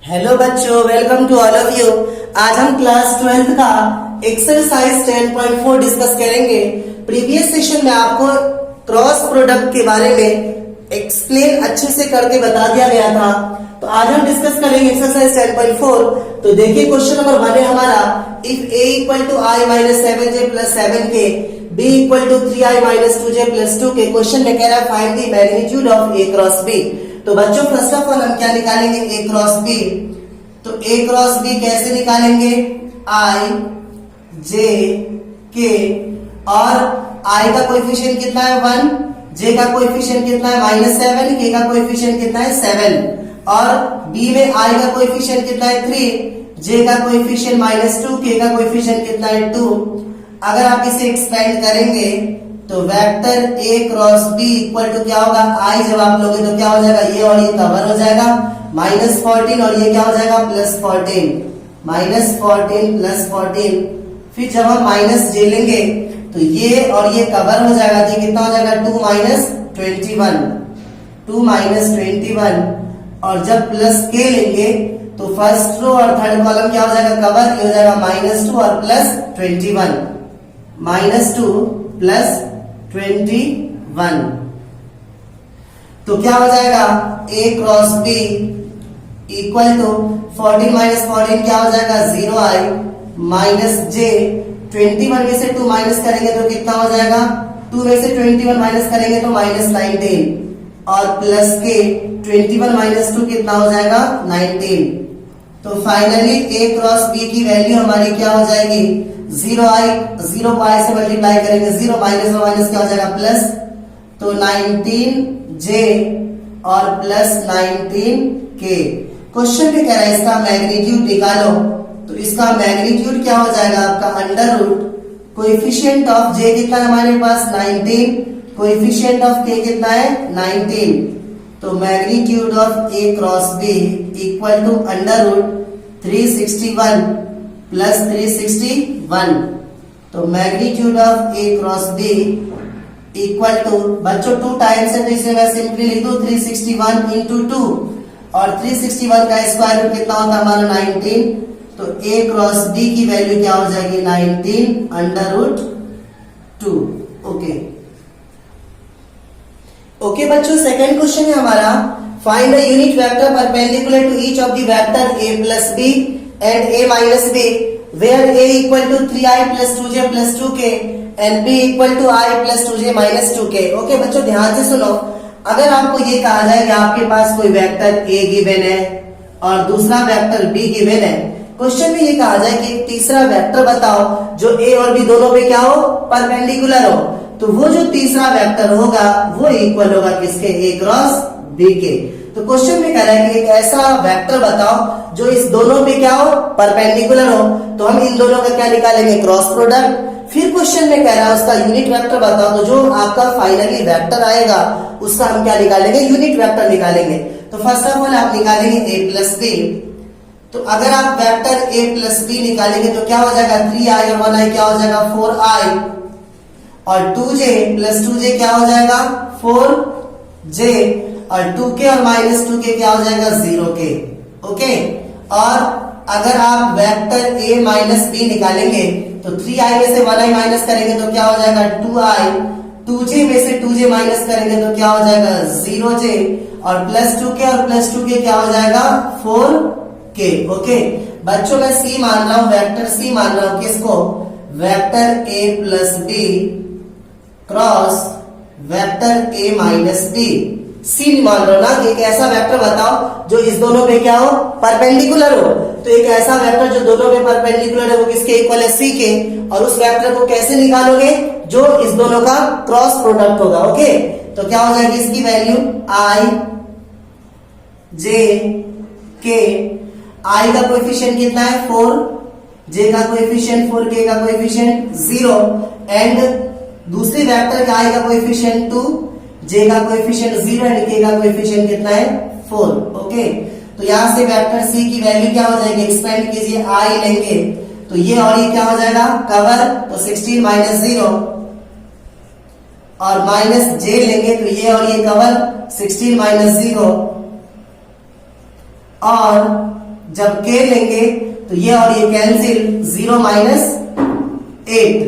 Hello बच्चों, welcome to all of you. आज हम क्लास 12th का एक्सरसाइज 10.4 डिस्कस करेंगे। प्रीवियस सेशन में आपको क्रॉस प्रोडक्ट के बारे में एक्सप्लेन अच्छे से करके बता दिया गया था, तो आज हम डिस्कस करेंगे एक्सरसाइज 10.4। तो देखिए क्वेश्चन नंबर 1 है हमारा, if a equal to i minus 7j plus 7k, b equal to 3i minus 2j plus 2k। Question में कह रहा है find the magnitude of a cross b। तो बच्चों फर्स्ट ऑफ ऑल हम क्या निकालेंगे, a क्रॉस b। तो a क्रॉस b कैसे निकालेंगे, i j k, और i का कोएफिशिएंट कितना है 1, j का कोएफिशिएंट कितना है -7, k का कोएफिशिएंट कितना है 7, और b में i का कोएफिशिएंट कितना है 3, j का कोएफिशिएंट -2, k का कोएफिशिएंट कितना है 2। अगर आप इसे एक्सपेंड करेंगे तो vector a cross b equal to क्या होगा, i जब आप लोगे तो क्या हो जाएगा, ये और ये कवर हो जाएगा, -14 और ये क्या हो जाएगा +14, -14 +14। फिर जब हम माइनस j लेंगे तो ये और ये कवर हो जाएगा, तो ये कितना हो जाएगा 2 - 21, और जब प्लस k लेंगे तो फर्स्ट रो और थर्ड कॉलम क्या हो जाएगा, कवर, ये हो जाएगा -2 और +21, -2 +21। तो क्या हो जाएगा, a cross b equal to 14 - 14 क्या हो जाएगा 0i माइनस j। 21 में से 2 माइनस करेंगे तो कितना हो जाएगा, 2 में से 21 माइनस करेंगे तो -19, और प्लस के 21 - 2 कितना हो जाएगा 19। तो फाइनली a क्रॉस b की वैल्यू हमारी क्या हो जाएगी, 0 को i से मल्टीप्लाई करेंगे, 0 माइनस में माइनस क्या हो जाएगा प्लस, तो 19j और +19k। क्वेश्चन में कह रहा है इसका मैग्नीट्यूड निकालो, तो इसका मैग्नीट्यूड क्या हो जाएगा आपका under root coefficient of j कितना है हमारे पास 19, कोएफिशिएंट ऑफ k कितना है 19। तो magnitude of a cross b equal to under root 361 plus 361। तो magnitude of a cross b equal to, बच्चों 2 टाइम्स है तो इसे मैं सिंपली लिख दूं 361 इंटू 2, और 361 का स्क्वायर रूट कितना होता है हमारा 19। तो a क्रॉस b की वैल्यू क्या हो जाएगी 19 अंडर रूट 2। ओके बच्चों, सेकंड क्वेश्चन है हमारा, find the unit vector perpendicular to each of the vector a plus b and a minus b, where a equal to 3i plus 2j plus 2k and b equal to i plus 2j minus 2k। Okay बच्चों ध्यान से सुनो, अगर आपको ये कहा जाए कि आपके पास कोई वेक्टर a गिवन है और दूसरा वेक्टर b गिवन है, क्वेश्चन में ये कहा जाए कि तीसरा वेक्टर बताओ जो a और b दोनों पे क्या हो, परपेंडिकुलर हो, तो वो जो तीसरा वेक्टर होगा वो इक्वल होगा किसके, a क्रॉस b के। तो क्वेश्चन में कह रहा है कि एक ऐसा वेक्टर बताओ जो इस दोनों पे क्या हो, परपेंडिकुलर हो, तो हम इन दोनों का क्या निकालेंगे, क्रॉस प्रोडक्ट। फिर क्वेश्चन में कह रहा है उसका यूनिट वेक्टर बताओ, तो जो आपका फाइनली वेक्टर आएगा उसका हम क्या निकालेंगे, यूनिट वेक्टर निकालेंगे। तो फर्स्ट ऑफ ऑल आप निकालेंगे a प्लस b। तो अगर आप वेक्टर a प्लस b निकालेंगे तो क्या हो जाएगा 3i और 1i क्या हो जाएगा 4i, और 2j प्लस 2j क्या हो जाएगा 4j, और 2k और -2k क्या हो जाएगा 0k। ओके, और अगर आप वेक्टर a माइनस b निकालेंगे तो 3i में से 1i माइनस करेंगे तो क्या हो जाएगा 2i, 2j में से 2j माइनस करेंगे तो क्या हो जाएगा 0j, और +2k और +2k क्या हो जाएगा 4k। ओके बच्चों मैं c मान रहा हूं, वेक्टर c मान रहा हूं, किसको, vector a plus b cross vector a minus b। सी मान रहा हूं ना कि एक ऐसा वेक्टर बताओ जो इस दोनों पे क्या हो, परपेंडिकुलर हो। तो एक ऐसा वेक्टर जो दोनों पे परपेंडिकुलर है वो किसके इक्वल है, सी के, और उस वेक्टर को कैसे निकालोगे, जो इस दोनों का क्रॉस प्रोडक्ट होगा। ओके, तो क्या हो जाएगी इसकी value i j k, i का कोएफिशिएंट कितना है 4, j का कोएफिशिएंट 4, k का कोएफिशिएंट 0, एंड दूसरी वेक्टर का i का कोएफिशिएंट 2, j का कोएफिशिएंट 0 एंड k का कोएफिशिएंट कितना है 4। ओके, तो यहां से वेक्टर c की वैल्यू क्या हो जाएगी, एक्सपेंड कीजिए, i लेंगे तो ये और ये क्या हो जाएगा कवर, तो 16 - 0, और -j लेंगे तो ये और ये कवर 16 - 0, और जब k लेंगे तो ये और ये कैंसिल, 0 माइनस 8,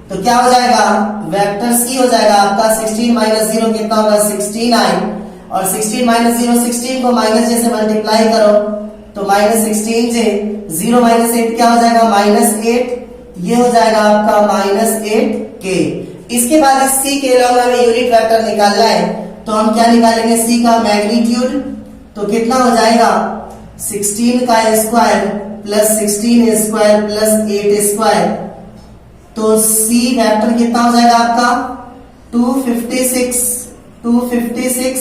तो क्या हो जाएगा, वेक्टर सी हो जाएगा आपका 16 माइनस 0 कितना होगा 16i, और 16 माइनस 0 16 को माइनस जैसे मल्टीप्लाई करो तो माइनस 16 जे, 0 माइनस 8 क्या हो जाएगा माइनस 8, ये हो जाएगा आपका माइनस 8k। इसके बाद इस c के अलावा हमें यूनिट वेक्टर निकालना है, तो हम क्या निकालेंगे, c का मैग्नीट्यूड, तो कितना हो जाएगा 16 का square plus 16 square plus 8 square, तो c वेक्टर कितना हो जाएगा आपका 256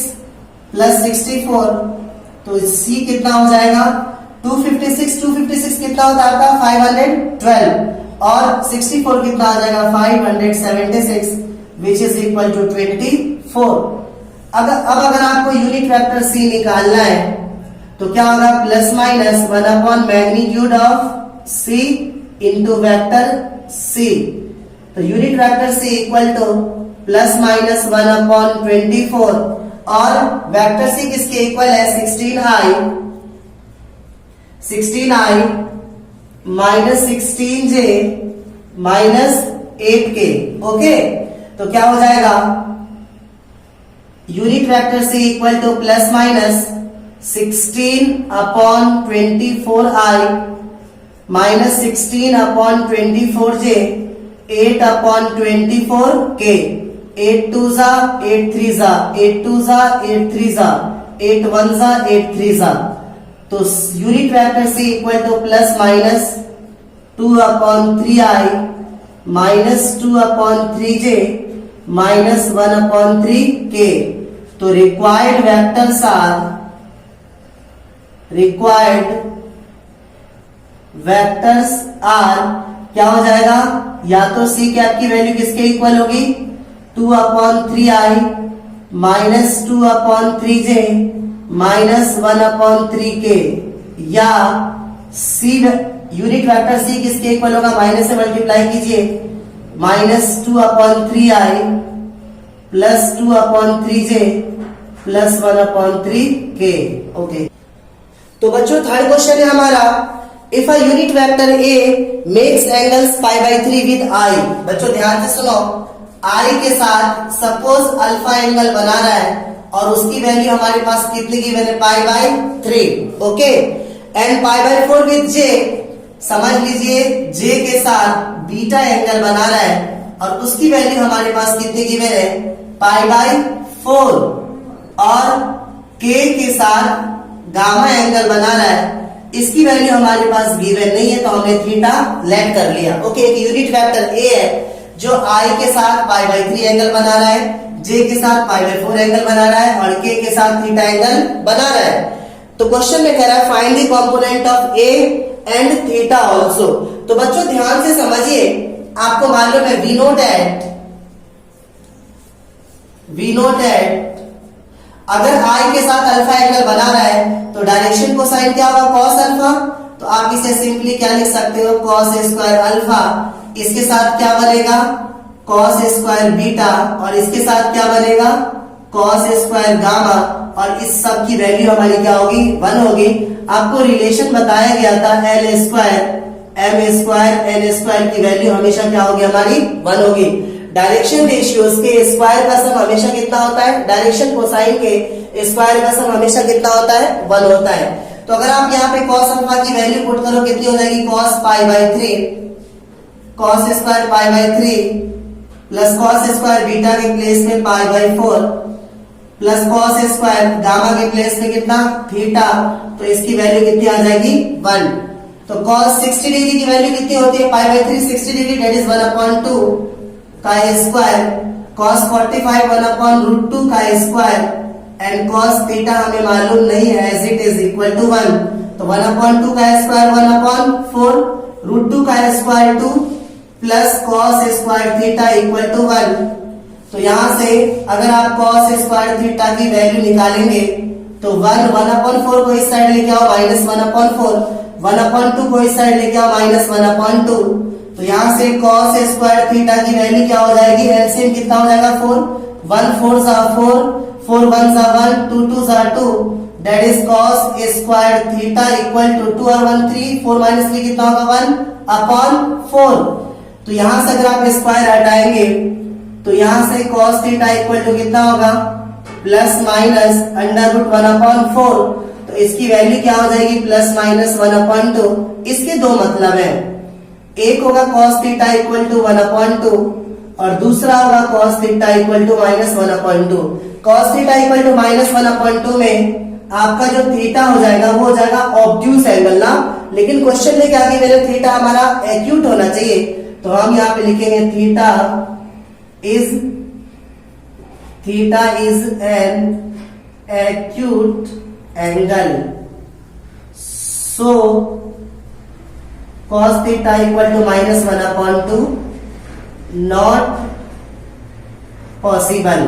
प्लस 64, तो c कितना हो जाएगा 256 कितना होता है आपका 512, और 64 कितना आ जाएगा 576, विच इज इक्वल टू 24। अब अगर आपको यूनिट वेक्टर c निकालना है तो क्या होगा, plus minus 1 upon magnitude of c into vector c, तो unit vector c equal two plus minus 1 upon 24, और वेक्टर c किसके इक्वल है 16i minus 16j minus 8k। Okay, तो क्या हो जाएगा, unit vector c equal two plus minus 16 upon 24i minus 16 upon 24j 8 upon 24k, 8 2 जा 8 3 जा 8 2 जा 8 3 जा 8 1 जा 8 3 जा, तो unit vector c equal two plus minus 2 upon 3i minus 2 upon 3j minus 1 upon 3k, तो रिक्वायर्ड वेक्टर्स आर क्या हो जाएगा, या तो c कैप की वैल्यू किसके इक्वल होगी 2 upon 3i minus 2 upon 3j minus 1 upon 3k, या c यूनिट वेक्टर c किसके इक्वल होगा, माइनस से मल्टीप्लाई कीजिए, minus 2 upon 3i plus 2 upon 3j plus 1 upon 3k। Okay, तो बच्चों थर्ड क्वेश्चन है हमारा, if a unit vector a makes angles pi by 3 with i, बच्चों ध्यान से सुनो, i के साथ सपोज अल्फा एंगल बना रहा है और उसकी वैल्यू हमारे पास कितनी गिवन है पाई by 3, okay, and pi by 4 with j, समझ लीजिए j के साथ बीटा एंगल बना रहा है और उसकी वैल्यू हमारे पास कितनी गिवन है पाई बाई 4, और k के साथ गामा एंगल बना रहा है, इसकी वैल्यू हमारे पास गिवन नहीं है तो हमने थीटा लेट कर लिया। ओके, एक यूनिट वेक्टर a है जो i के साथ पाई बाई 3 एंगल बना रहा है, j के साथ पाई बाई 4 एंगल बना रहा है और k के साथ थीटा एंगल बना रहा है। तो क्वेश्चन में कह रहा है find the component of a and theta also. तो बच्चों ध्यान से समझिए, आपको मालूम है वी नोट एट अगर i के साथ अल्फा एंगल बना रहा है तो डायरेक्शन कोसाइन क्या होगा cos अल्फा, तो आप इसे सिंपली क्या लिख सकते हो cos स्क्वायर अल्फा, इसके साथ क्या बनेगा cos स्क्वायर बीटा, और इसके साथ क्या बनेगा cos स्क्वायर गामा, और इस सब की वैल्यू हमारी क्या होगी 1 होगी। आपको रिलेशन बताया गया था l square m square n square की वैल्यू हमेशा क्या होगी हमारी 1 होगी। डायरेक्शन रेशियोज के स्क्वायर का सम हमेशा कितना होता है, डायरेक्शन कोसाइन के स्क्वायर का सम हमेशा कितना होता है 1 होता है। तो अगर आप यहाँ पे cos अल्फा की वैल्यू पुट करो कितनी हो जाएगी cos pi by 3, cos square pi by 3 plus cos square beta के प्लेस में पाई by 4 plus cos square gamma के प्लेस में कितना थीटा, तो इसकी वैल्यू कितनी आ जाएगी 1। तो cos 60 डिग्री की वैल्यू कितनी होती है पाई by 3 60 degree, that is 1 upon 2 का स्क्वायर, cos 45 1 अपॉन रूट 2 का स्क्वायर, एंड cos थीटा हमें मालूम नहीं है as it is equal to 1, तो 1 अपॉन 2 का स्क्वायर 1 अपॉन 4 रूट 2 का square 2 plus cos square theta equal to 1। तो यहां से अगर आप cos स्क्वायर थीटा की वैल्यू निकालेंगे तो 1 अपॉन 4 को इस साइड लेके आओ माइनस 1 अपॉन 4, 1 अपॉन 2 को इस साइड लेके आओ माइनस 1 अपॉन 2, तो यहां से cos स्क्वायर थीटा की वैल्यू क्या हो जाएगी, एलसीएम कितना हो जाएगा 4, 1 4 जा 4, 4 1 जा 1, 2 2 जा 2, that is cos a square theta equal to 2 और 1 3, 4 माइनस 3 कितना होगा 1 अपॉन 4। तो यहां से अगर आप स्क्वायर हटाएंगे तो यहां से cos थीटा इक्वल टू कितना होगा plus minus under root 1 upon 4। तो इसकी वैल्यू क्या हो जाएगी प्लस माइनस 1 अपॉन 2। इसके दो मतलब है, एक होगा cos theta equal to 1 upon 2 और दूसरा होगा cos theta equal to minus 1 upon 2। cos theta equal to minus 1 upon 2 में आपका जो थीटा हो जाएगा वो हो जाएगा ऑब्ट्यूस एंगल ना, लेकिन क्वेश्चन में क्या कि मेरे थीटा हमारा एक्यूट होना चाहिए, तो हम यहाँ पे लिखेंगे theta is an acute angle, so cos theta equal to minus 1 upon 2 not possible.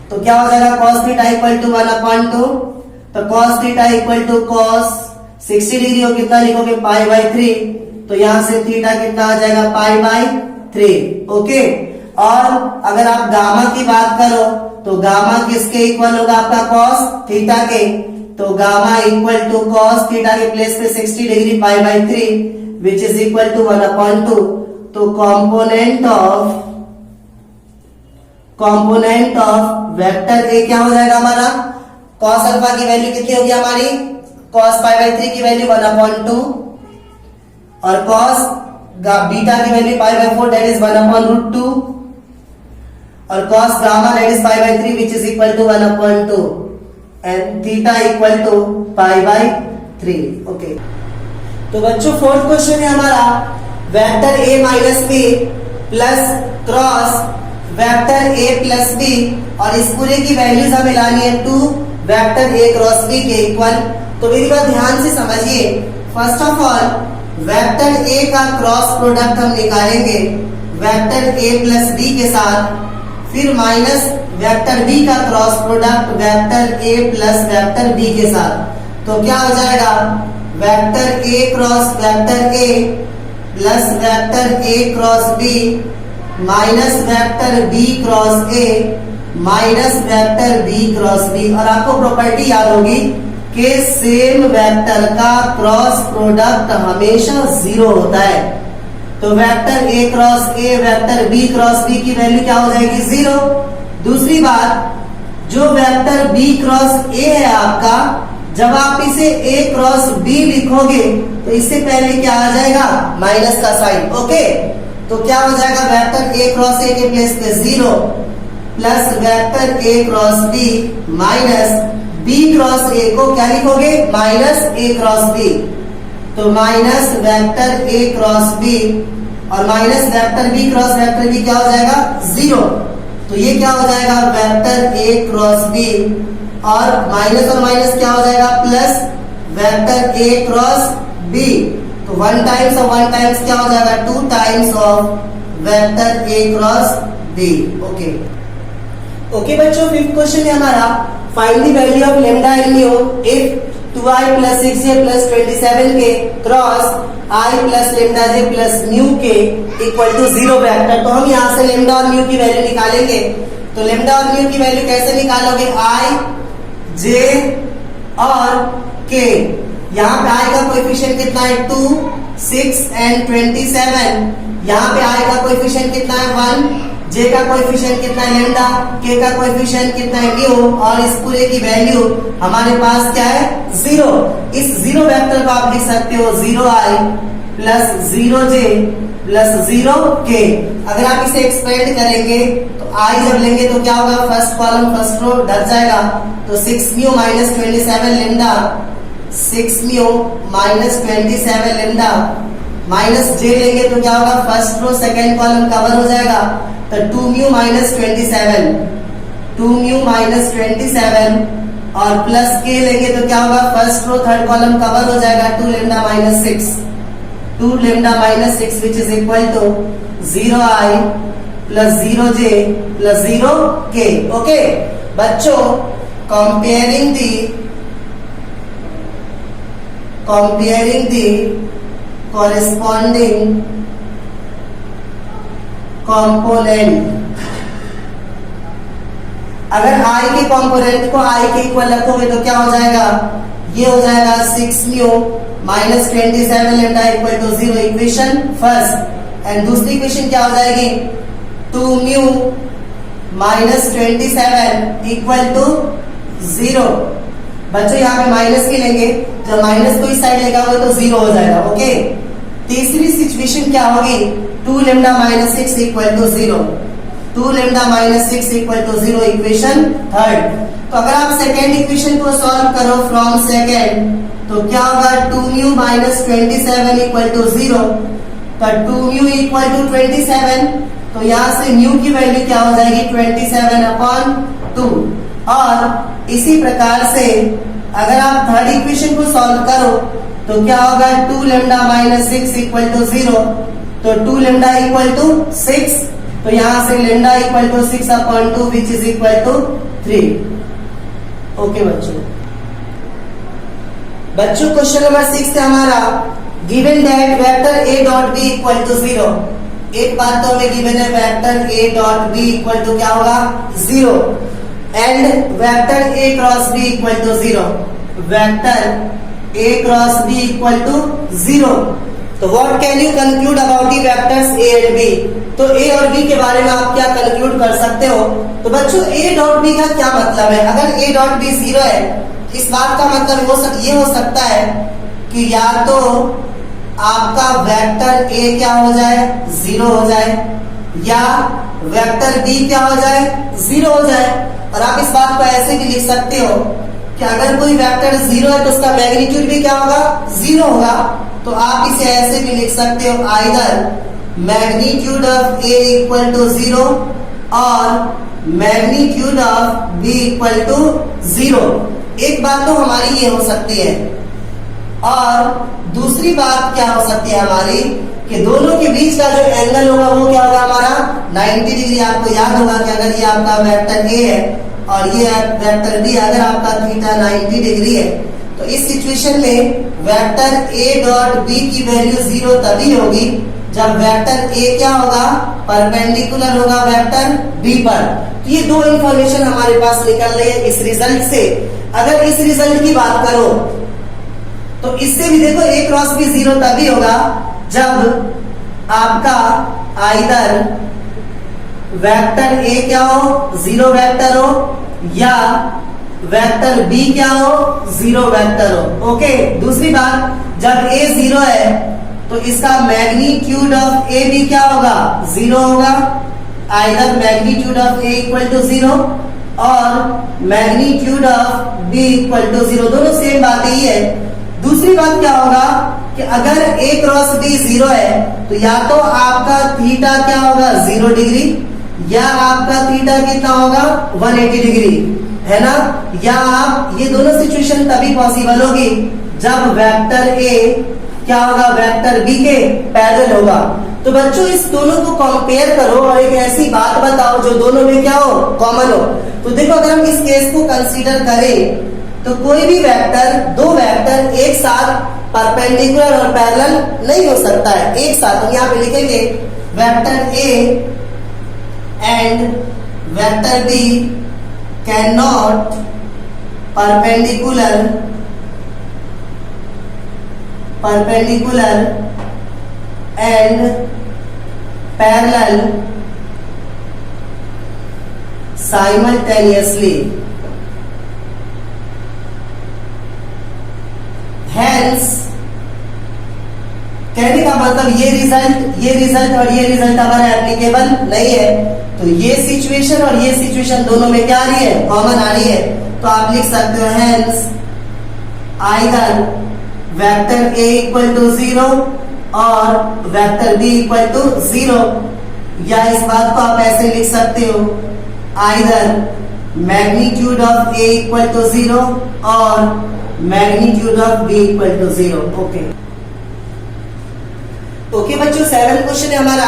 तो क्या हो जाएगा cos theta equal to 1 upon 2, तो cos theta equal to cos 60 degree हो कितना लिखोगे पाई बाई 3, तो यहां से थीटा कितना आ जाएगा पाई बाई 3। ओके, और अगर आप गामा की बात करो तो गामा किसके इक्वल होगा आपका cos थीटा के, तो gamma equal to cos theta के प्लेस पे 60 degree pi by 3 which is equal to 1 upon 2। तो कॉम्पोनेंट ऑफ वेक्टर ए क्या हो जाएगा हमारा, cos अल्फा की वैल्यू कितनी होगी हमारी cos पाई बाई 3 की वैल्यू 1 अपॉन 2 और cos बीटा की value pi by 4 that is 1 upon root 2 और cos gamma that is pi by 3 which is equal to 1 upon 2 and theta equal to pi by 3। Okay, तो बच्चों fourth question है हमारा vector a minus B plus cross vector a plus B और इस पूरे की values हमें लानी है 2 वेक्टर a क्रॉस b के इक्वल। तो मेरी बात ध्यान से समझिए, first of all vector a का क्रॉस प्रोडक्ट हम निकालेंगे वेक्टर a प्लस b के साथ, फिर माइनस वेक्टर b का cross product vector a plus vector b के साथ। तो क्या हो जाएगा vector a cross vector a plus vector a cross b minus vector b cross a minus vector b cross b। और आपको प्रॉपर्टी याद होगी कि सेम वेक्टर का क्रॉस प्रोडक्ट हमेशा 0 होता है। तो vector a cross a vector b cross b की वैल्यू क्या हो जाएगी 0। दूसरी बात, जो वेक्टर b क्रॉस a है आपका, जब आप इसे a क्रॉस b लिखोगे तो इससे पहले क्या आ जाएगा माइनस का साइन। ओके, तो क्या हो जाएगा वेक्टर a क्रॉस a के प्लेस पे 0 plus vector a cross b minus b cross a को क्या लिखोगे माइनस a क्रॉस b, तो minus vector a cross b और minus vector b cross vector b क्या हो जाएगा 0। तो ये क्या हो जाएगा वेक्टर a क्रॉस b और माइनस क्या हो जाएगा plus vector a cross b। तो 1 टाइम्स और 1 टाइम्स क्या हो जाएगा 2 times of vector a cross b। Okay बच्चों, फिफ्थ क्वेश्चन है हमारा find the value of lambda and mu if 2i plus 6j plus 27 के cross i plus lambda j plus mu के इक्वल टू 0 वेक्टर। तो हम यहाँ से lambda और म्यू की वैल्यू निकालेंगे। तो लेम्डा और म्यू की वैल्यू कैसे निकालोगे, i j और k। यहाँ पे i का कोएफिशिएंट कितना है 2, 6 एंड 27। यहाँ पे i का कोएफिशिएंट कितना है 1, j का कोएफिशिएंट कितना है लेम्डा, k का कोएफिशिएंट कितना है म्यू और इस पूरे की वैल्यू हमारे पास क्या है 0। इस 0 वेक्टर को आप लिख सकते हो 0i plus 0j plus 0k। अगर आप इसे एक्सपेंड करेंगे तो i जब लेंगे तो क्या होगा फर्स्ट कॉलम फर्स्ट रो ढक जाएगा, तो 6 mu minus 27 lambda 6 mu minus 27 lambda minus j लेंगे तो क्या होगा first row second column cover हो जाएगा, तो 2 म्यू माइनस 27 और प्लस k लेंगे तो क्या होगा first row third column cover हो जाएगा 2 lambda minus 6 which is equal to 0i plus 0j plus 0k। Okay बच्चों, कंपेयरिंग दी corresponding component अगर i के कंपोनेंट को i के इक्वल रखोगे तो क्या हो जाएगा, ये हो जाएगा 6 mu minus 27 lambda equal to 0 equation first. And दूसरी इक्वेशन क्या हो जाएगी, 2 म्यू माइनस 27 इक्वल टू 0। बच्चों यहाँ पे माइनस भी लेंगे, जब माइनस को इस साइड लेके आओगे तो 0 हो जाएगा। ओके, तीसरी सिचुएशन क्या होगी, 2 lambda minus 6 equal to 0, 2 lambda minus 6 equal to 0 equation third. तो अगर आप सेकेंड इक्वेशन को सॉल्व करो फ्रॉम सेकेंड तो क्या होगा, 2 म्यू माइनस 27 इक्वल टू 0, तो 2 म्यू इक्वल टू 27, तो यहाँ से म्यू की वैल्यू क्या हो जाएगी 27/2। और इसी प्रकार से अगर आप थर्ड इक्वेशन को सॉल्व करो तो क्या होगा, 2 लेम्डा माइनस 6 इक्वल टू 0, तो 2 लेम्डा इक्वल टू 6, तो यहाँ से lambda equal to 6/2 which is equal to 3। Okay बच्चों क्वेश्चन नंबर 6 है हमारा, given that vector a dot b equal to 0। एक बात तो हमें गिवन है, vector a dot b equal to क्या होगा 0 and vector a cross b equal to 0, vector a cross b equal to 0। तो what can you conclude about the vectors a and b। तो a और b के बारे में आप क्या कंक्लूड कर सकते हो। तो बच्चों a डॉट b का क्या मतलब है, अगर a डॉट b 0 है, इस बात का मतलब ये हो सकता है कि या तो आपका वेक्टर a क्या हो जाए 0 हो जाए, या वेक्टर b क्या हो जाए 0 हो जाए। और आप इस बात को ऐसे भी लिख सकते हो कि अगर कोई वेक्टर 0 है तो उसका मैग्नीट्यूड भी क्या होगा 0 होगा। तो आप इसे ऐसे भी लिख सकते हो, either magnitude of a equal to 0 और magnitude of b equal to 0। एक बात तो हमारी ये हो सकती है, और दूसरी बात क्या हो सकती है हमारी कि दोनों के बीच का जो एंगल होगा वो क्या होगा हमारा 90 डिग्री। आपको याद होगा कि अगर ये आपका वेक्टर a है और ये वेक्टर b, अगर आपका थीटा 90 डिग्री है तो इस सिचुएशन में वेक्टर a डॉट b की वैल्यू 0 तभी होगी जब वेक्टर a क्या होगा परपेंडिकुलर होगा वेक्टर b पर। तो ये दो इंफॉर्मेशन हमारे पास निकल रही है इस रिजल्ट से। अगर इस रिजल्ट की बात करो तो इससे भी देखो a क्रॉस b 0 तभी होगा जब आपका आइदर वेक्टर a क्या हो 0 वेक्टर हो, या वेक्टर b क्या हो 0 वेक्टर हो। ओके, दूसरी बात, जब a 0 है तो इसका मैग्नीट्यूड ऑफ a भी क्या होगा 0 होगा, either magnitude of a equal to 0 और magnitude of b equal to 0, दोनों सेम बात ही है। दूसरी बात क्या होगा कि अगर a क्रॉस b 0 है तो या तो आपका थीटा क्या होगा 0 डिग्री, या आपका थीटा कितना होगा 180 डिग्री, है ना। या आप ये दोनों सिचुएशन तभी पॉसिबल होगी जब वेक्टर a क्या होगा वेक्टर b के पैरेलल होगा। तो बच्चों इस दोनों को कंपेयर करो और एक ऐसी बात बताओ जो दोनों में क्या हो कॉमन हो। तो देखो अगर हम इस केस को कंसीडर करें तो कोई भी वेक्टर, दो वेक्टर एक साथ परपेंडिकुलर और पैरेलल नहीं हो सकता है एक साथ। हम यहाँ पे लिखेंगे vector a and vector b can not perpendicular and parallel simultaneously. Hence कहने का मतलब ये रिजल्ट और ये रिजल्ट हमारा एप्लीकेबल नहीं है। तो ये सिचुएशन और ये सिचुएशन दोनों में क्या आ रही है कॉमन आ रही है। तो आप लिख सकते हो hence either vector a equal to 0 और वेक्टर b इक्वल टू 0, या इस बात को आप ऐसे लिख सकते हो either magnitude of a equal to 0 और magnitude of b equal to 0। Okay बच्चों, 7th क्वेश्चन है हमारा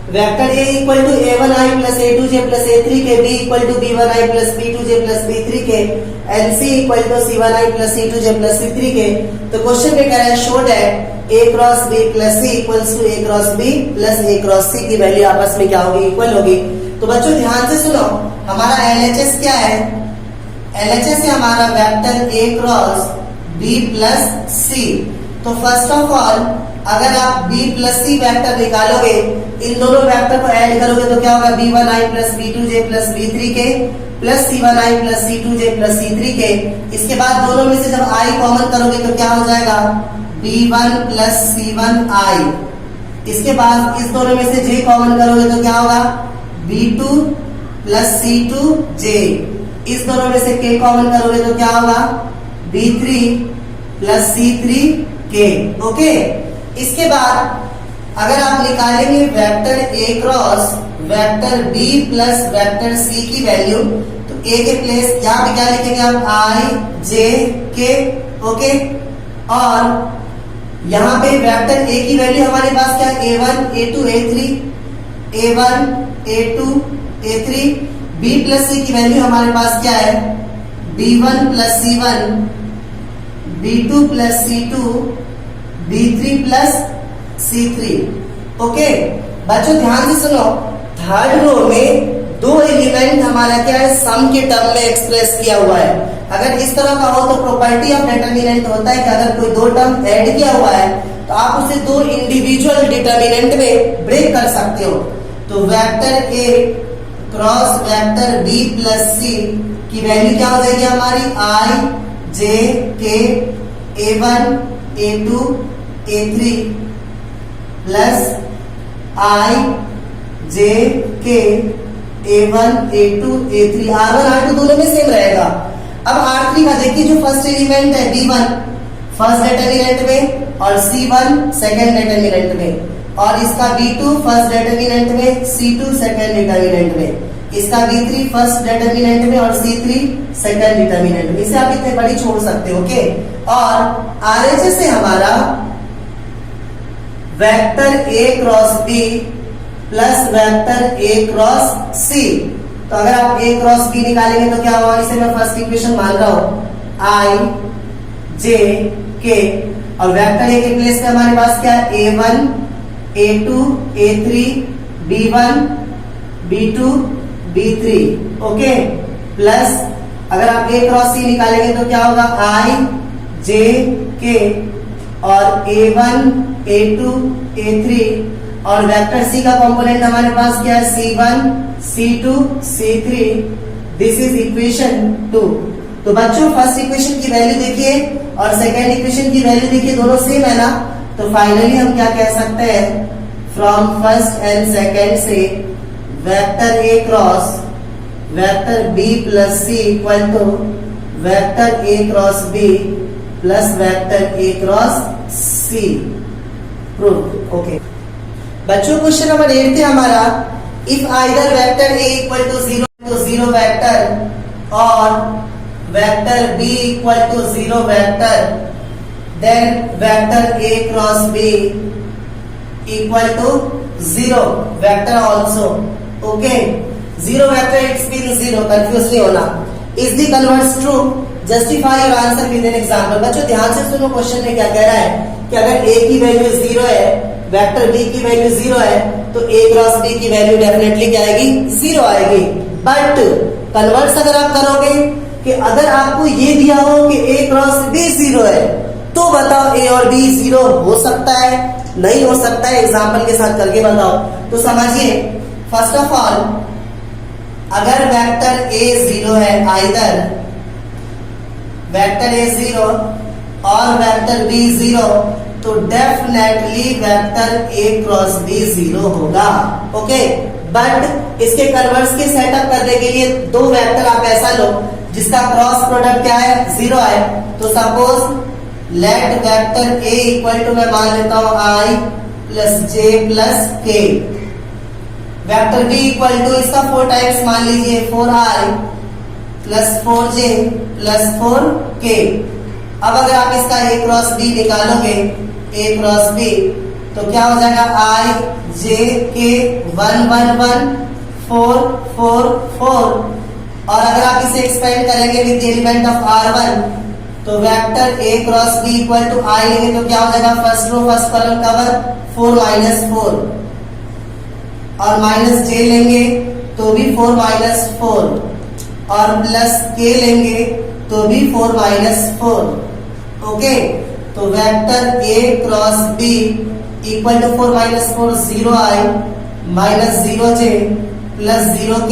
vector a equal to a1i plus a2j plus a3 k, b equal to b1i plus b2j plus b3 k, and c equal to c1i plus c2j plus c3 k. तो question में कह रहा है show that a cross b plus c equals to a cross b plus a cross c की value आपस में क्या होगी इक्वल होगी। तो बच्चों ध्यान से सुनो, हमारा LHS क्या है? LHS है हमारा vector A cross B plus C। तो फर्स्ट ऑफ ऑल अगर आप B प्लस C वेक्टर निकालोगे, इन दोनों वेक्टर को ऐड करोगे तो क्या होगा? B1I plus B2J plus B3K plus C1I plus C2J plus C3K। इसके बाद दोनों में से जब I कॉमन करोगे तो क्या हो जाएगा? B1 plus C1I। इसके बाद इस दोनों में से J कॉमन करोगे तो क्या होगा? B2 plus C2J। इस दोनों में से K कॉमन करोगे तो क्या होगा? B3 plus C3K। ओके, इसके बाद अगर आप निकालेंगे vector A cross vector B plus vector C की वैल्यू, तो A के प्लेस यहाँ पे क्या लिखेंगे आप? I J K। ओके, और यहाँ पे वेक्टर A की वैल्यू हमारे पास क्या है? A1 A2 A3 A1 A2 A3। B plus C की वैल्यू हमारे पास क्या है? B1 plus C1 B2 plus C2 B3 plus C3। Okay बच्चों ध्यान से सुनो, थर्ड रो में दो एलिमेंट हमारा क्या है? सम के टर्म में एक्सप्रेस किया हुआ है। अगर इस तरह का हो तो प्रॉपर्टी ऑफ डिटरमिनेंट होता है कि अगर कोई दो टर्म ऐड किया हुआ है तो आप उसे दो इंडिविजुअल डिटरमिनेंट में ब्रेक कर सकते हो। तो vector A cross vector B plus C की वैल्यू क्या हो जाएगी हमारी? I J K A1 A2 A3 plus I J K A1 A2 A3। R1 R2 दोनों में सेम रहेगा। अब R3 का देखिए, जो फर्स्ट एलिमेंट है B1 फर्स्ट डिटरमिनेंट में और C1 सेकंड डिटरमिनेंट में, और इसका B2 फर्स्ट डिटरमिनेंट में C2 सेकंड डिटरमिनेंट में, इसका B3 फर्स्ट डिटरमिनेंट में और C3 सेकंड डिटरमिनेंट में। इसे आप इतने बड़ी छोड़ सकते हो। ओके, और RHS से हमारा vector A cross B plus vector A cross C। तो अगर आप A क्रॉस B निकालेंगे तो क्या होगा? इसे मैं फर्स्ट इक्वेशन मान रहा हूं, I J K, और वेक्टर A के प्लेस पे हमारे पास क्या है? A1 A2 A3 B1 B2 B3। Okay, plus अगर आप A क्रॉस C निकालेंगे तो क्या होगा? I J K और A1 A2 A3, और वेक्टर C का कंपोनेंट हमारे पास क्या है? C1 C2 C3। This is equation 2। तो बच्चों फर्स्ट इक्वेशन की वैल्यू देखिए और सेकेंड इक्वेशन की वैल्यू देखिए, दोनों सेम है ना। तो फाइनली हम क्या कह सकते हैं? फ्रॉम फर्स्ट एंड सेकेंड से vector A cross vector B plus C equal to vector A cross B plus vector A cross C। Prove. Okay बच्चों, क्वेश्चन नंबर 8 थे हमारा, if either vector A equal to 0 तो 0 vector और vector B equal to 0 vector, then vector A cross B equal to 0 vector also. Okay, 0 vector it's mean 0, confuse नहीं होना। Is the converse true? Justify your answer with an example. बच्चों ध्यान से सुनो, question में क्या कह रहा है कि अगर A की वैल्यू 0 है, वेक्टर B की वैल्यू 0 है, तो A क्रॉस B की वैल्यू डेफिनेटली क्या आएगी? 0 आएगी। बट कन्वर्स अगर आप करोगे कि अगर आपको ये दिया हो कि A क्रॉस B 0 है, तो बताओ A और B 0 हो सकता है? नहीं हो सकता है। एग्जाम्पल के साथ करके बताओ। तो समझिए, फर्स्ट ऑफ ऑल अगर वेक्टर A 0 है, आइदर वेक्टर A 0 और वेक्टर B 0, तो definitely vector A cross B 0 होगा। ओके, बट इसके कन्वर्स के सेटअप करने के लिए दो वेक्टर आप ऐसा लो जिसका क्रॉस प्रोडक्ट क्या है? 0 है। तो suppose let vector A equal to, मैं मान लेता हूं I plus J plus K, vector B equal to इसका 4 टाइम्स मान लीजिए 4I plus 4J plus 4K। अब अगर आप इसका A क्रॉस B निकालोगे, A क्रॉस B, तो क्या हो जाएगा? I J K 1 1 1 4 4 4। और अगर आप इसे एक्सपेंड करेंगे विद एलिमेंट ऑफ R1, तो vector A cross B equal to I लेंगे तो क्या हो जाएगा? First row first column cover 4 minus 4, और माइनस J लेंगे तो भी 4 माइनस 4 और प्लस k लेंगे तो भी 4 माइनस 4। ओके, तो vector a cross b equal to 4 minus 4 0i minus 0j plus 0k।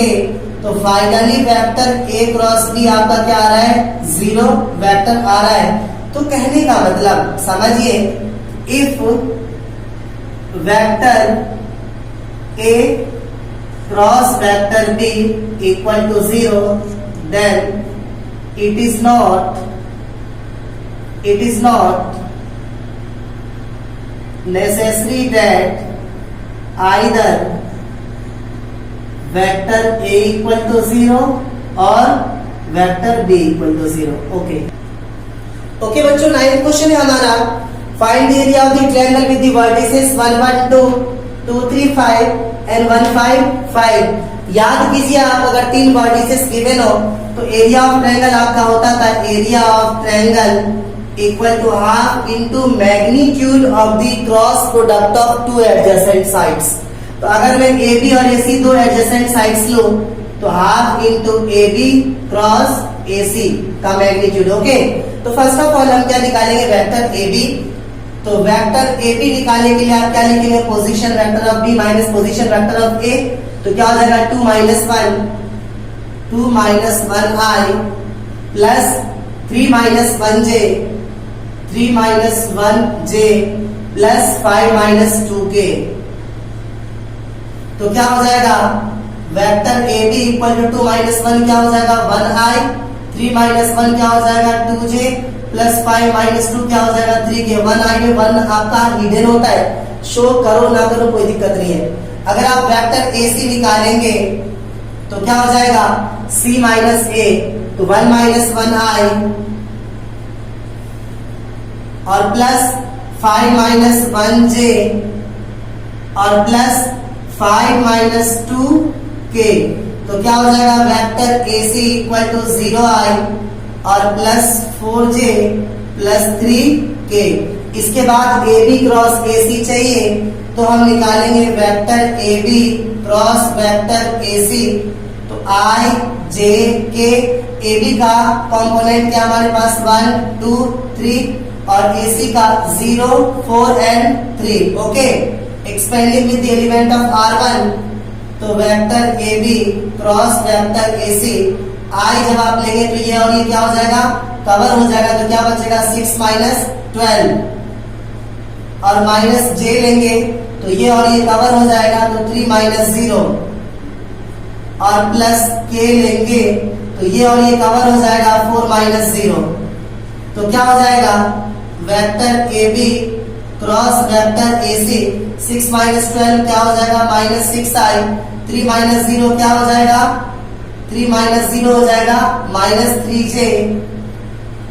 तो finally vector a cross b आपका क्या आ रहा है? 0 वेक्टर आ रहा है। तो कहने का मतलब समझिए, if vector a cross vector b equal to 0 then it is not necessary that either vector a equal to 0 or vector b equal to 0। Okay बच्चों, 9th क्वेश्चन है हमारा, find the area of the triangle with the vertices 1 1 2 2 3 5 and 1 5 5। याद कीजिए आप, अगर 3 vertices given हो तो area of triangle आपका होता था area of triangle equal to half into magnitude of the cross product of two adjacent sides. तो अगर मैं ए बी और ए सी दो एडजेसेंट साइड्स लूं तो half into a B cross A c का मैग्नीट्यूड। ओके, तो फर्स्ट ऑफ ऑल हम क्या निकालेंगे? वेक्टर ए बी। तो वेक्टर ए बी निकालने के लिए आप क्या लिखेंगे? Position vector of b minus position vector of a. तो क्या हो जाएगा? 2 minus 1 i plus 3 minus 1 j plus 5 minus 2k। तो क्या हो जाएगा? Vector A b equal to 2 minus 1 क्या हो जाएगा? 1i, 3 माइनस 1 क्या हो जाएगा? 2j प्लस 5 माइनस 2 क्या हो जाएगा? 3k। 1i में 1 आपका हिडन होता है, शो करो ना करो कोई दिक्कत नहीं है। अगर आप वेक्टर ए सी निकालेंगे तो क्या हो जाएगा? c माइनस a, तो 1 माइनस 1i और प्लस 5 माइनस 1j और प्लस 5 माइनस 2k। तो क्या हो जाएगा? Vector A C equal to 0i और प्लस 4j प्लस 3k। इसके बाद ए बी क्रॉस ए सी चाहिए, तो हम निकालेंगे vector A B cross vector A c. तो i j k, a b का कंपोनेंट क्या हमारे पास? 1 2 3 और ए सी का 0 4 and 3। Okay, expanding with the element of r1। तो vector A B cross vector A C, i जब आप लेंगे तो ये और ये क्या हो जाएगा? कवर हो जाएगा। तो क्या बचेगा? 6 माइनस 12 और माइनस j लेंगे तो ये और ये कवर हो जाएगा। तो 3 माइनस 0 और प्लस k लेंगे तो ये और ये कवर हो जाएगा। 4 माइनस 0। तो क्या हो जाएगा? Vector A B cross vector A C, 6 minus 12 क्या हो जाएगा? Minus 6i। 3 माइनस 0 क्या हो जाएगा? 3 माइनस 0 हो जाएगा माइनस 3j।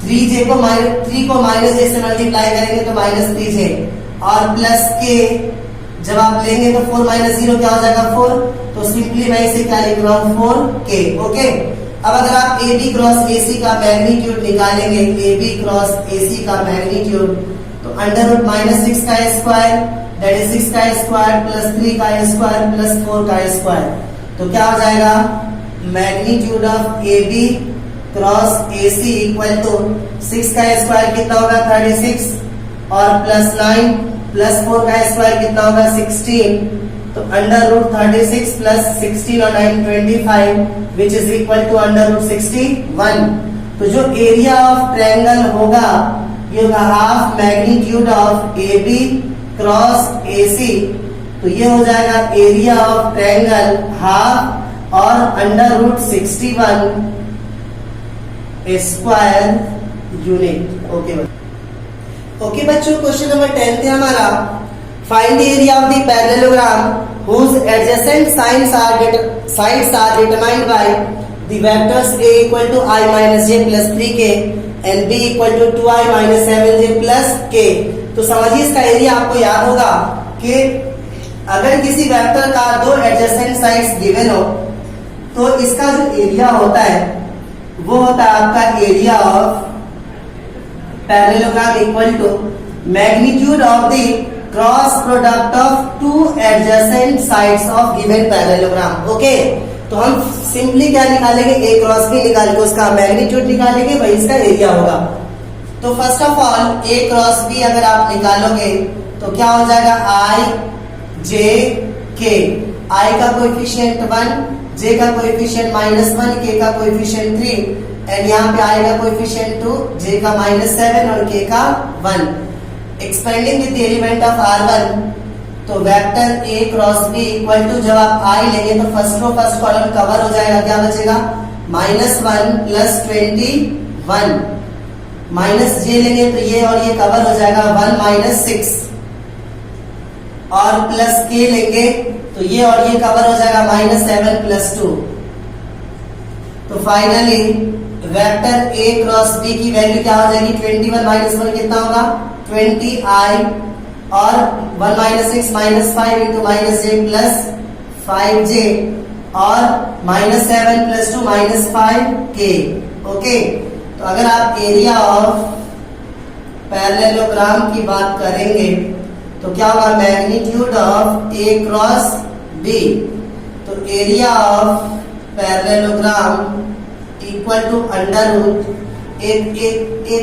3 को माइनस j से मल्टीप्लाई करेंगे तो माइनस 3j और प्लस k। जब आप लेंगे तो 4 माइनस 0 क्या हो जाएगा? 4। तो सिंपली मैं इसे क्या लिख रहा हूं? 4k। ओके, अब अगर आप A B cross A c का मैग्नीट्यूड निकालेंगे, A B cross A c का मैग्नीट्यूड, तो अंडर रूट माइनस 6 का स्क्वायर दैट इज 6 का स्क्वायर प्लस 3 का स्क्वायर प्लस 4 का स्क्वायर। तो क्या हो जाएगा? Magnitude of A B cross A C equal to 6 का स्क्वायर कितना होगा? 36 और प्लस 9 प्लस 4 का स्क्वायर कितना होगा? 16। तो अंडर रूट 36 प्लस 16 और 9 25 which is equal to under root 61। तो जो एरिया ऑफ ट्रायंगल होगा ये होगा half magnitude of A B cross A c. तो ये हो जाएगा एरिया ऑफ ट्रायंगल हाफ और under root 61 square unit. Okay बच्चों, क्वेश्चन नंबर 10 है हमारा, find the area of the parallelogram whose adjacent sides are determined by the vectors a equal to I minus j plus 3k and b equal to 2i minus 7j plus k। तो समझिए इसका area आपको याद होगा कि अगर किसी vector का दो एडजेसेंट साइड्स गिवन हो तो इसका जो एरिया होता है वो होता है आपका area of parallelogram equal to magnitude of the cross product of two adjacent sides of given parallelogram. Okay, तो हम सिंपली क्या निकालेंगे, ए क्रॉस बी निकाल के उसका मैग्नीट्यूड निकालेंगे, वही इसका एरिया होगा। तो first of all a cross b अगर आप निकालोगे तो क्या हो जाएगा, आई जे के, आई का कोएफिशिएंट 1, जे का कोएफिशिएंट -1, के का कोएफिशिएंट 3 एंड यहाँ पे आई का कोएफिशिएंट 2, जे का -7 और के का 1। Expanding with the element of R1, तो vector a cross b equal to, जब आप आई लेंगे तो फर्स्ट कॉलम कवर हो जाएगा, क्या बचेगा -1 प्लस 21, माइनस जे लेंगे तो ये और ये कवर हो जाएगा 1 माइनस 6, और प्लस के लेंगे तो ये और ये कवर हो जाएगा -7 प्लस 2। तो finally vector a cross b की वैल्यू क्या हो जाएगी, 21 माइनस 1 कितना होगा 20i, और 1 minus 6 -5 into -j plus 5j, और -7 प्लस 2 -5k। ओके, तो अगर आप एरिया ऑफ पैरेललोग्राम की बात करेंगे तो क्या होगा, magnitude of a cross b, तो area of parallelogram equal to under root a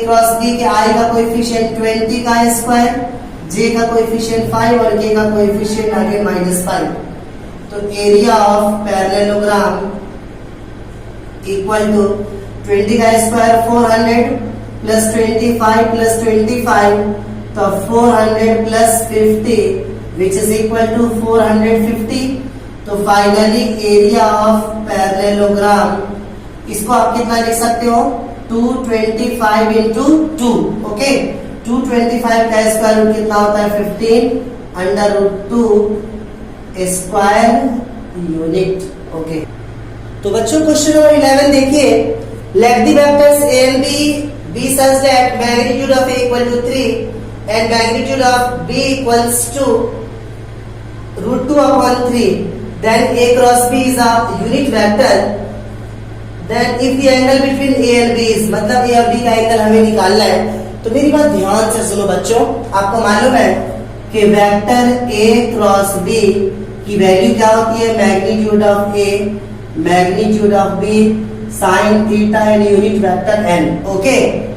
cross b के आई का कोएफिशिएंट 20 का स्क्वायर, जे का कोएफिशिएंट 5 और के का कोएफिशिएंट अगेन -5। तो area of parallelogram equal to 20 का स्क्वायर 400 प्लस 25 प्लस 25, तो 400 plus 50 which is equal to 450। तो फाइनली एरिया ऑफ पैरेललोग्राम, इसको आप कितना लिख सकते हो, 225 इंटू 2। ओके, 225 का स्क्वायर रूट कितना होता है 15 under root 2 square unit. Okay, तो बच्चों क्वेश्चन नंबर 11 देखिए, let the vectors a and b such that magnitude of a equal to 3 and magnitude of b equals to √2/3, then a cross b is a unit vector, then if the angle between a and b is, मतलब a और b का angle हमें निकालना है। तो मेरी बात ध्यान से सुनो बच्चों, आपको मालूम है कि वेक्टर a क्रॉस b की वैल्यू क्या होती है, magnitude of a magnitude of b sine theta and unit vector n। Okay,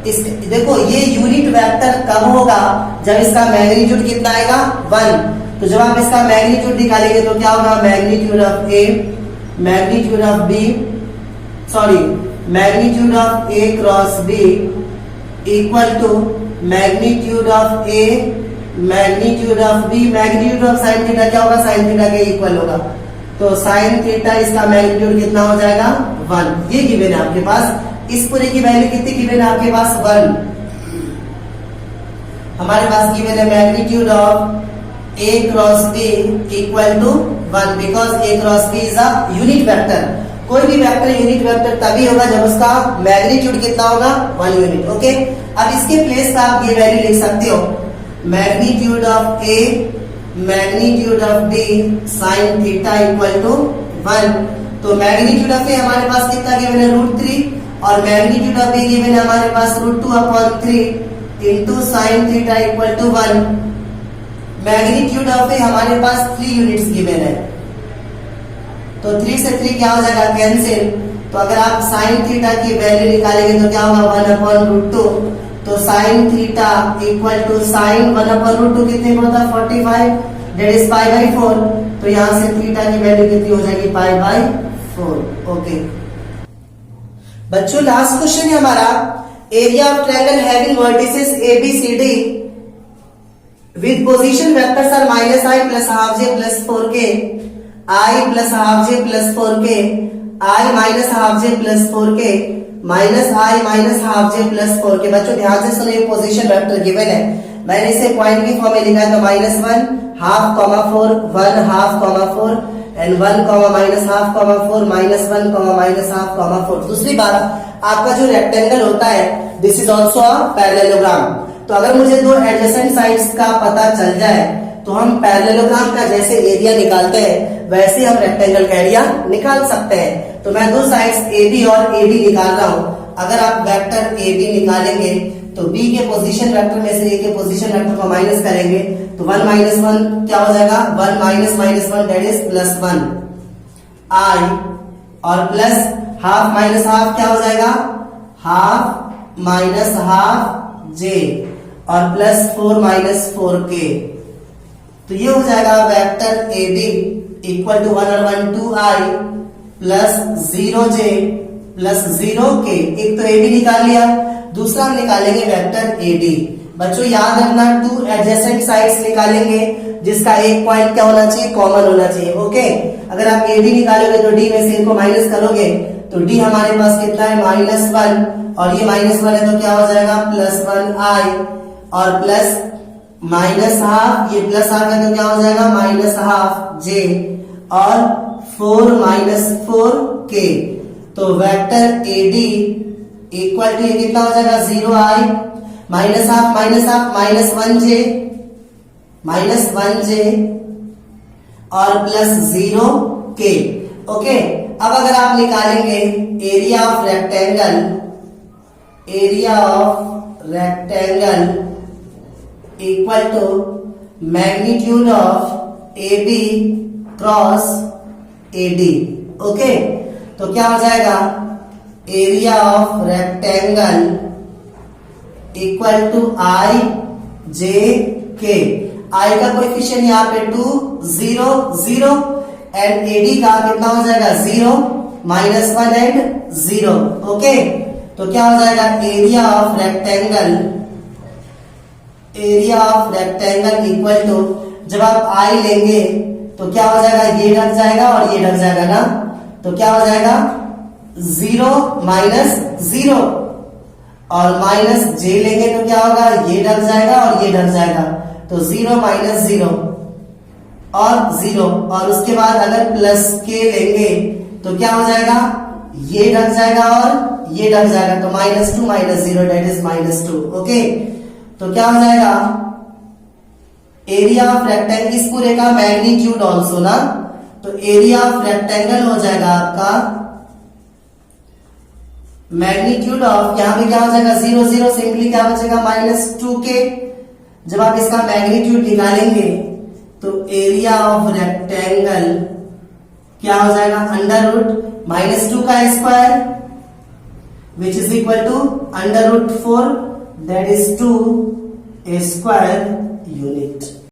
इस देखो ये यूनिट वेक्टर कब होगा, जब इसका मैग्नीट्यूड कितना आएगा 1। तो जब आप इसका मैग्नीट्यूड निकालेंगे तो क्या होगा, magnitude of a magnitude of b sorry magnitude of a cross b equal to magnitude of a magnitude of b, magnitude of sine theta क्या होगा, साइन थीटा के इक्वल होगा। तो साइन थीटा इसका मैग्नीट्यूड कितना हो जाएगा 1। ये गिवन है आपके पास, इस पूरे की वैल्यू कितनी गिवन है आपके पास 1। हमारे पास गिवन है magnitude of a cross b equal to 1 because a cross b is a unit vector. कोई भी वेक्टर यूनिट वेक्टर तभी होगा जब उसका मैग्नीट्यूड कितना होगा 1 यूनिट। ओके, अब इसके प्लेस पे आप ये वैल्यू लिख सकते हो, magnitude of a magnitude of b sine theta equal to 1। तो मैग्नीट्यूड ऑफ a हमारे पास कितना गिवन है √3 और मैग्नीट्यूड ऑफ b गिवन है हमारे पास √2/3 into sine theta equal to 1। Magnitude of a हमारे पास 3 यूनिट्स गिवन है, तो 3 से 3 क्या हो जाएगा, कैंसिल। तो अगर आप साइन थीटा की वैल्यू निकालेंगे तो क्या होगा 1/√2। तो sine theta equal to sine 1/√2 कितने होता है 45, दैट इज π/4। तो यहां से थीटा की वैल्यू कितनी हो जाएगी π/4। ओके बच्चों, लास्ट क्वेश्चन है हमारा, area of triangle having vertices ABCD with position vectors are -i plus half j plus 4k, i plus half j plus 4k, i minus half j plus 4k, minus i minus half j plus 4k। बच्चों ध्यान से सुनो, ये position vector given है, मैंने इसे point की form में लिखा है, तो -1 half comma 4 1 half comma 4 and 1 comma minus half comma 4 -1 comma minus half comma 4। दूसरी बात, आपका जो रेक्टेंगल होता है this is also a parallelogram. तो अगर मुझे दो एडजेसेंट साइड्स का पता चल जाए तो हम पैरेललोग्राम का जैसे एरिया निकालते हैं वैसे हम रेक्टेंगल का एरिया निकाल सकते हैं। तो मैं दो साइड्स AB और AD निकाल रहा हूं। अगर आप वेक्टर AB निकालेंगे तो B के पोजीशन वेक्टर में से A के पोजीशन वेक्टर को माइनस करेंगे तो 1 - 1 क्या हो जाएगा, 1 - -1 दैट इज +1। I और प्लस हाफ माइनस हाफ क्या हो जाएगा, हाफ माइनस हाफ जे, और प्लस 4 माइनस 4k। तो ये हो जाएगा vector A b equal to 1 और 1 2i plus 0j plus 0k। एक तो ए बी निकाल लिया, दूसरा हम निकालेंगे वेक्टर ए डी। बच्चों याद रखना 2 एडजेसेंट साइड्स निकालेंगे जिसका एक पॉइंट क्या होना चाहिए, कॉमन होना चाहिए। ओके, अगर आप ए डी निकालोगे तो डी में से इनको माइनस करोगे तो डी हमारे पास कितना है -1, और ये -1 है तो क्या हो जाएगा +1i, और प्लस माइनस हाफ, ये प्लस हाफ है तो क्या हो जाएगा -12j, और 4 माइनस 4k। तो vector a d equal to ये कितना हो जाएगा 0i माइनस हाफ -1j और प्लस 0k। ओके, अब अगर आप निकालेंगे area of rectangle equal to magnitude of A B cross a d. Okay, तो क्या हो जाएगा area of rectangle equal to i j k. I का कोएफिशिएंट यहाँ पे 2 0 0 एंड एडी का कितना हो जाएगा 0 -1 एंड 0। ओके, तो क्या हो जाएगा area of rectangle equal to, जब आप आई लेंगे तो क्या हो जाएगा, ये ढक जाएगा और ये ढक जाएगा ना, तो क्या हो जाएगा 0 माइनस 0, और माइनस जे लेंगे तो क्या होगा, ये ढक जाएगा और ये ढक जाएगा, तो 0 माइनस 0 और 0, और उसके बाद अगर प्लस के लेंगे तो क्या हो जाएगा, ये ढक जाएगा और ये ढक जाएगा, तो -2 माइनस 0 डेट इज -2। ओके, तो क्या हो जाएगा एरिया ऑफ रेक्टेंगल, इस पूरे का मैग्नीट्यूड ऑल्सो ना, तो एरिया ऑफ रेक्टेंगल हो जाएगा आपका मैग्नीट्यूड ऑफ, यहां पे क्या हो जाएगा 0 0, सिंपली क्या बचेगा -2k। जब आप इसका मैग्नीट्यूड निकालेंगे तो एरिया ऑफ रेक्टेंगल क्या हो जाएगा √-2 का square which is equal to √4 that is 2 square unit.